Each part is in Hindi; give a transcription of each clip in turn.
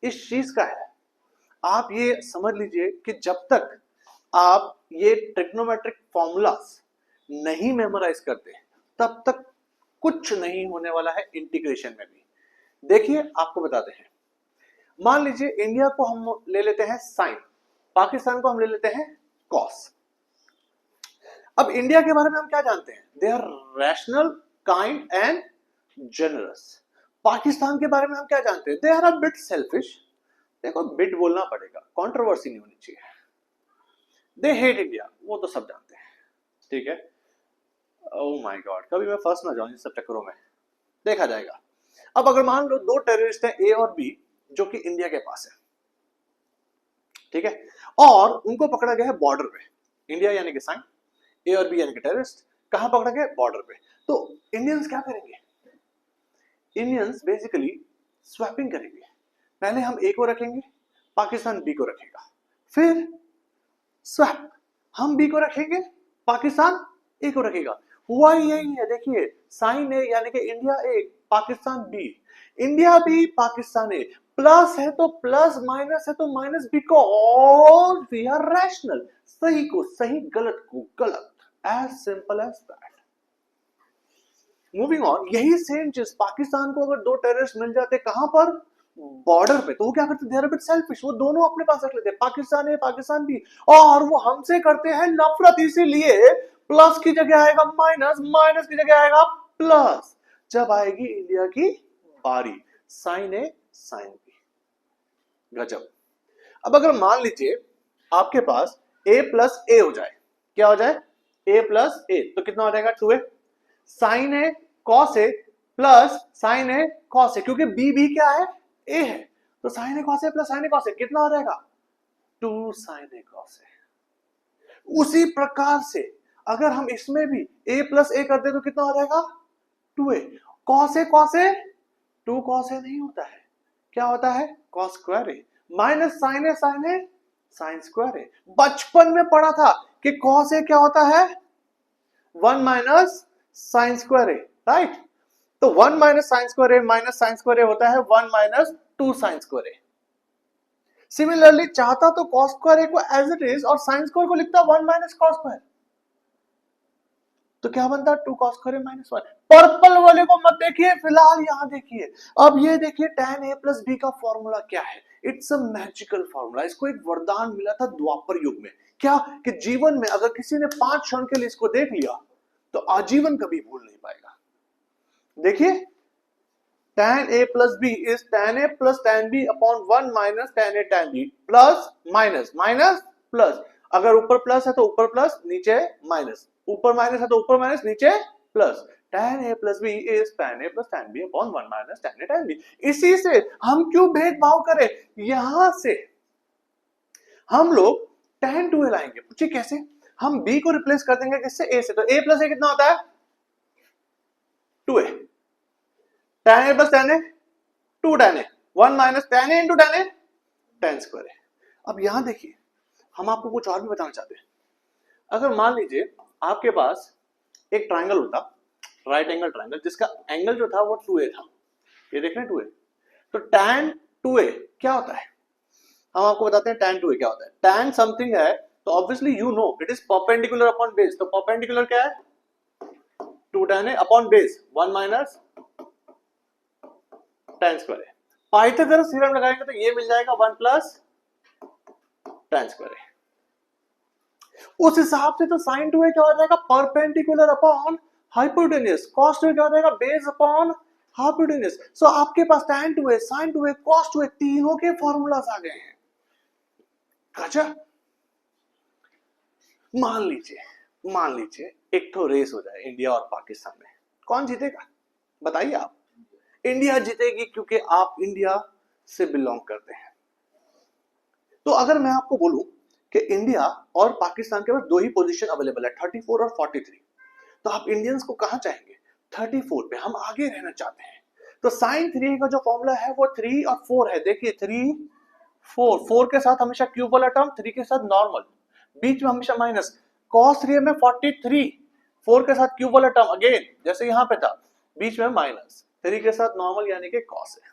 इस चीज का है। आप ये समझ लीजिए कि जब तक आप ये ट्रिग्नोमेट्रिक फॉर्मूलास नहीं मेमोराइज करते तब तक कुछ नहीं होने वाला है इंटीग्रेशन में भी। देखिए आपको बताते हैं, मान लीजिए इंडिया को हम ले लेते हैं साइन, पाकिस्तान को हम ले लेते हैं कॉस। अब इंडिया के बारे में हम क्या जानते हैं? They are rational, kind and generous. Pakistan के बारे में हम क्या जानते हैं? They are a bit selfish. देखो बिट बोलना पड़ेगा, कंट्रोवर्सी नहीं होनी चाहिए। दे हेट इंडिया, वो तो सब जानते हैं, ठीक है। ओह माय गॉड, कभी मैं फंस ना जाऊं इन सब चक्करों में, देखा जाएगा। अब अगर मान लो दो टेररिस्ट हैं ए और बी जो कि इंडिया के पास है, ठीक है, और उनको पकड़ा गया है बॉर्डर पे, इंडिया यानी कि साइन, ए और बी यानी कि टेररिस्ट, कहां पकड़ा गया? बॉर्डर पे। तो इंडियंस क्या करेंगे? इंडियंस बेसिकली स्वैपिंग करेंगे। पहले हम ए को रखेंगे, पाकिस्तान बी को रखेगा, फिर स्वैप, हम बी को रखेंगे, पाकिस्तान ए को रखेगा। हुआ यही है, देखिए साइन ए यानी कि India A, Pakistan B, India B, Pakistan A, plus है तो प्लस, माइनस है तो minus, because we are rational. सही को सही, गलत को गलत, as simple as that. Moving on, यही सेम चीज पाकिस्तान को अगर दो टेररिस्ट मिल जाते कहां पर? बॉर्डर पे, तो वो क्या करते? They are a bit selfish, वो दोनों अपने पास रख लेते, पाकिस्तान ए, पाकिस्तान बी, और वो हमसे करते हैं नफरत। इसीलिए प्लस की जगह आएगा माइनस, माइनस की जगह आएगा प्लस, जब आएगी इंडिया की बारी। साइन ए, साइन बी, गजब। अब अगर मान लीजिए आपके पास a प्लस ए हो जाए, क्या हो जाए? a प्लस ए, तो कितना हो जाएगा? 2a। Sign A cos A plus sign A cos A, क्योंकि b भी क्या है? a है, तो sign A cos A plus sign A cos A कितना हो जाएगा? 2 साइन ए कॉस ए। उसी प्रकार से अगर हम इसमें भी a प्लस ए करते तो कितना हो जाएगा? 2a। Cos A cos A, 2 cos A नहीं होता है, क्या होता है? कॉस स्क्वायर ए, माइनस साइन ए साइन ए, साइन स्क्वायर ए। बचपन में पढ़ा था कि कॉस ए क्या होता है? 1 माइनस साइन स्क्वायर ए, राइट। तो 1 माइनस साइन स्क्वायर ए माइनस साइन स्क्वायर ए होता है 1 माइनस 2 साइन स्क्वायर ए। सिमिलरली चाहता तो कॉस स्क्वायर ए को एज इट इज और साइन स्क्वायर को लिखता 1 माइनस कॉस स्क्वायर, तो क्या बनता? 2 cos स्क्वायर माइनस 1। पर्पल वाले को मत देखिए, फिलहाल यहां देखिए। अब ये देखिए tan a प्लस बी का फॉर्मूला क्या है? It's a magical formula. इसको एक वरदान मिला था द्वापर युग में। क्या? कि जीवन में अगर किसी ने 5 क्षण के लिए इसको देख लिया तो आजीवन कभी भूल नहीं पाएगा। देखिए tan a plus B is tan a plus tan b upon 1 minus tan a tan b, plus minus minus plus, अगर ऊपर प्लस है तो ऊपर प्लस, नीचे माइनस, ऊपर माइनस है तो ऊपर माइनस, नीचे plus. tan a plus b is tan a plus tan b upon 1 minus tan a tan b। इसी से हम क्यों भेदभाव करें? यहां से हम लोग tan 2a लाएंगे। पूछिए कैसे? हम b को रिप्लेस कर देंगे किससे? a से, तो a प्लस a कितना होता है? 2a। tan a plus tan a 2 tan a, 1 minus tan a into tan a, tan square है। अब यहां देखिए, हम आपको कुछ और भी बताना चाहते हैं। अगर मान लीजिए आपके पास एक ट्राइंगल होता, राइट एंगल ट्राइंगल, जिसका एंगल जो था वो 2a था, ये देख रहे हैं 2a, तो tan 2a क्या होता है? हम आपको बताते हैं tan 2a क्या होता है। tan समथिंग है तो obviously you know it is perpendicular upon base, तो परपेंडिकुलर क्या है? 2 tan a upon base 1 minus tan square है। पाइथागोरस थ्योरम लगाएंगे तो ये मिल जाएगा 1 प्लस tan स्क्वायर है। उस हिसाब से तो sin 2a क्या हो जाएगा? Perpendicular upon hypotenuse. cos 2a क्या हो जाएगा? Base upon hypotenuse. सो आपके पास tan 2a, sin 2a, cos 2a तीनों के फॉर्मूलाज आ गए हैं। गजब। मान लीजिए एक तो रेस हो जाए इंडिया और पाकिस्तान में, कौन जीतेगा? बताइए आप। इंडिया जीतेगी, क्योंकि आप इंडिया से बिलोंग करते हैं। तो अगर मैं आपको बोलूं कि इंडिया और पाकिस्तान के पास दो ही पोजीशन अवेलेबल है, 34 और 43, तो आप इंडियंस को कहां चाहेंगे? 34 पे। हम आगे रहना चाहते हैं। तो sin 3 का जो फॉर्मूला है वो 3 और 4 है। देखिए 3 4, 4 के साथ हमेशा क्यूब वाला टर्म, 3 के साथ नॉर्मल, बीच में हमेशा माइनस। cos 3 में 43, 4 के साथ क्यूब वाला टर्म अगेन जैसे यहां पे था, बीच में माइनस, 3 के साथ नॉर्मल यानी कि cos है।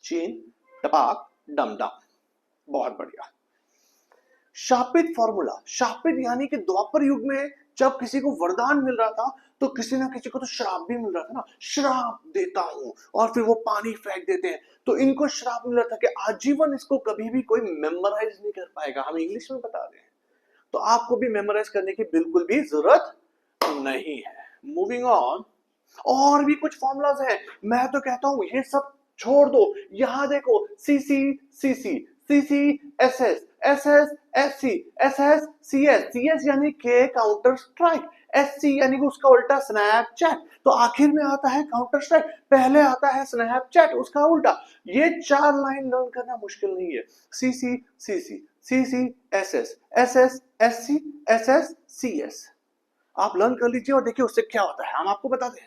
चेन टपाक डम डम। बहुत बढ़िया। शापित फॉर्मूला, शापित यानी कि द्वापर युग में जब किसी को वरदान मिल रहा था तो किसी ना किसी को तो श्राप भी मिल रहा था ना, श्राप देता हूं, और फिर वो पानी फेंक देते हैं। तो इनको श्राप मिल रहा था कि आजीवन इसको कभी भी कोई मेमोराइज नहीं कर पाएगा। हम इंग्लिश में बता रहे हैं, तो आपको भी मेमोराइज करने की बिल्कुल भी जरूरत नहीं है। मूविंग ऑन, और भी कुछ फॉर्मूलाज हैं, मैं तो कहता हूं ये सब छोड़ दो। यहां देखो, C C C C C C S S S S S C S S C S C S यानी के काउंटर स्ट्राइक, एस सी यानी कि उसका उल्टा स्नैपचैट। तो आखिर में आता है काउंटर स्ट्राइक, पहले आता है स्नैपचैट, उसका उल्टा। ये 4 लाइन लर्न करना मुश्किल नहीं है। C C C C C C S S S S S C S S C S, आप लर्न कर लीजिए और देखिए उससे क्या होता है, हम आपको बता दें।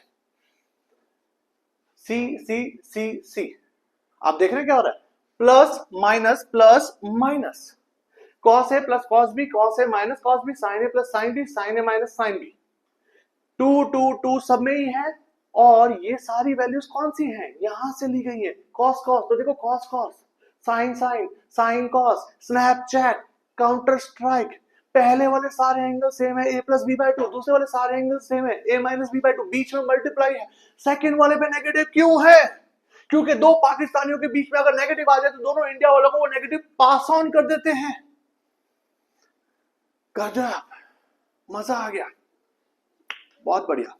सी सी सी सी, आप देख रहे हैं क्या हो रहा है, plus minus, cos A plus cos B, cos A minus cos B, sign A plus sine B, sign A minus sine B, 2 2 2 सब में ही है। और ये सारी वैल्यूज कौन सी हैं, यहां से ली गई है। कॉस कॉस, तो देखो cos cos, sine sine, sine cos, Snapchat, counter strike. पहले वाले सारे एंगल सेम है, a plus B by two, दूसरे वाले सारे एंगल सेम है, a minus B by two, बीच में मल्टीप्लाई है। सेकंड वाले पे नेगेटिव क्यों है, क्योंकि दो पाकिस्तानियों के बीच में अगर नेगेटिव आ जाए तो दोनों इंडिया वालों को वो नेगेटिव पास ऑन कर देते हैं। गजब, मजा आ गया, बहुत बढ़िया।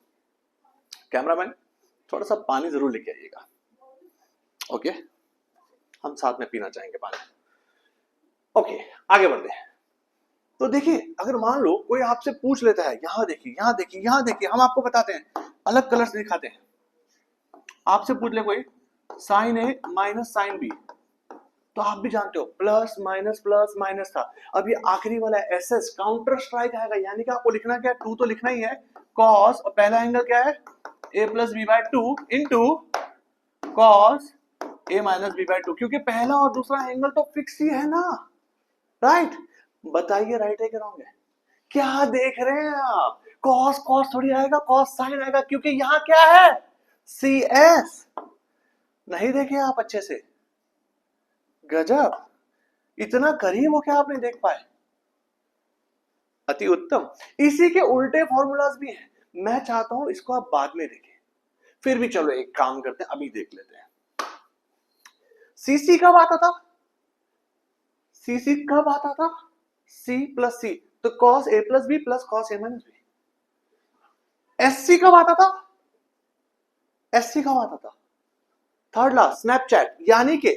कैमरामैन थोड़ा सा पानी जरूर लेके आइएगा, ओके, हम साथ में पीना चाहेंगे पानी। ओके, आगे बढ़ते हैं। तो देखिए, अगर मान लो कोई आपसे पूछ लेता है, यहां देखिए यहां देखिए यहां देखिए, हम आपको बताते हैं, अलग कलर्स दिखाते हैं। आपसे पूछ ले कोई साइन ए माइनस साइन बी, तो आप भी जानते हो प्लस माइनस था। अब ये आखिरी वाला एस एस काउंटर स्ट्राइक आएगा, यानी कि आपको लिखना क्या है, 2 तो लिखना ही है, कॉस, और पहला एंगल क्या है, A plus B by two into cos A minus B by two, क्योंकि पहला और दूसरा एंगल तो फिक्स ही है ना, राइट। बताइए राइट है कि रॉन्ग है, क्या देख रहे हैं आप, कॉस कॉस थोड़ी आएगा, कॉस साइन आएगा, क्योंकि यहां क्या है, सी एस। नहीं देखे आप अच्छे से, गजब, इतना करीब हो क्या आप नहीं देख पाए, अति उत्तम। इसी के उल्टे फॉर्मूलाज भी हैं, मैं चाहता हूं इसको आप बाद में देखें, फिर भी चलो एक काम करते हैं, अभी देख लेते हैं। सीसी कब आता था, सीसी कब आता था, सी प्लस सी, तो cos A plus B plus cos A minus B. SC कब आता था, एससी कब आता था, थर्ड लास्ट स्नैपचैट, यानी कि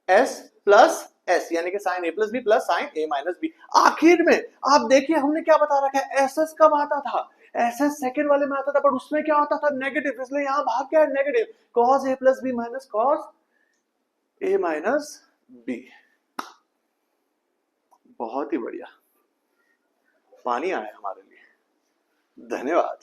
एस प्लस एस, यानी कि साइन ए प्लस बी प्लस साइन ए माइनस बी। आखिर में आप देखिए हमने क्या बता रखा है, एस एस कब आता था, एस एस सेकेंड वाले में आता था, पर उसमें क्या होता था, नेगेटिव, इसलिए यहां भाग क्या है, negative, cos A plus B minus cos A minus B. बहुत ही बढ़िया, पानी आया हमारे लिए, धन्यवाद।